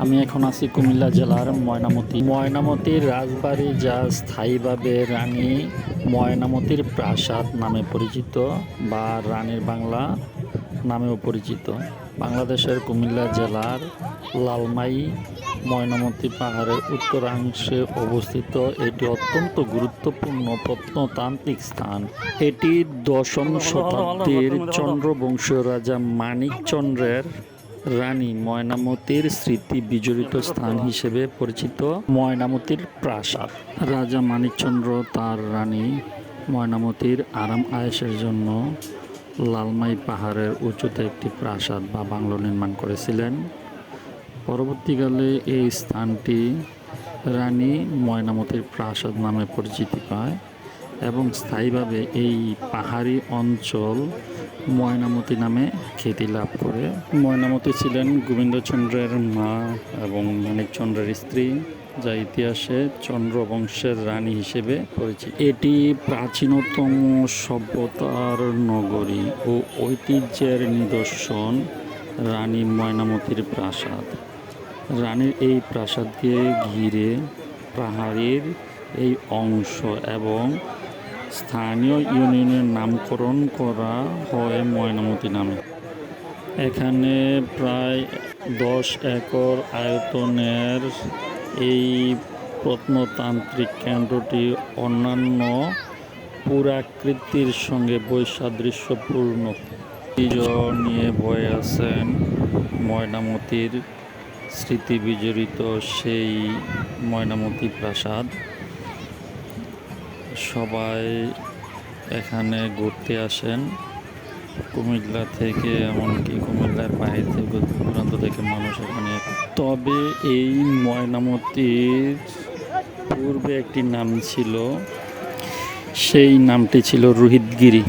আমি এখন আছি কুমিল্লা জেলার ময়নামতির রাজবাড়ি, যা স্থায়ীভাবে রানী ময়নামতির প্রাসাদ নামে পরিচিত বা রানীর বাংলা নামেও পরিচিত। বাংলাদেশের কুমিল্লা জেলার লালমাই ময়নামতি পাহাড়ের উত্তরাংশে অবস্থিত এটি অত্যন্ত গুরুত্বপূর্ণ প্রত্নতান্ত্রিক স্থান। এটি দশম শতাব্দীর চন্দ্রবংশীয় রাজা মানিকচন্দ্রের রানী ময়নামতির স্মৃতি বিজড়িত স্থান হিসেবে পরিচিত। ময়নামতির প্রাসাদ, রাজা মানিকচন্দ্র তার রানী ময়নামতির আরাম আয়েশের জন্য লালমাই পাহাড়ের উঁচুতে একটি প্রাসাদ বা বাংলো নির্মাণ করেছিলেন। পরবর্তীকালে এই স্থানটি রানী ময়নামতির প্রাসাদ নামে পরিচিতি পায় এবং স্থায়ীভাবে এই পাহাড়ি অঞ্চল ময়নামতি নামে খ্যাতি লাভ করে। ময়নামতি ছিলেন গোবিন্দচন্দ্রের মা এবং মানিকচন্দ্রের স্ত্রী, যা ইতিহাসে চন্দ্রবংশের রানী হিসেবে পরিচিত। এটি প্রাচীনতম সভ্যতার নগরী ও ঐতিহ্যের নিদর্শন। রানী ময়নামতির প্রাসাদ, রানীর এই প্রাসাদকে ঘিরে পাহাড়ের এই অংশ এবং স্থানীয় ইউনিয়নের নামকরণ করা হয় ময়নামতি নামে। এখানে প্রায় 10 একর আয়তনের এই প্রত্নতান্ত্রিক কেন্দ্রটি অন্যান্য পুরাকৃতির সঙ্গে বৈসাদৃশ্যপূর্ণ নিয়ে বয়ে আছেন ময়নামতির স্মৃতি বিজড়িত সেই ময়নামতি প্রাসাদ। সবাই এখানে ঘুরতে আসেন, কুমিল্লা থেকে, এমনকি কুমিল্লার বাইরে থেকে, দূরান্ত থেকে মানুষ এখানে। তবে এই ময়নামতির পূর্বে একটি নাম ছিল, সেই নামটি ছিল রোহিতগিরি।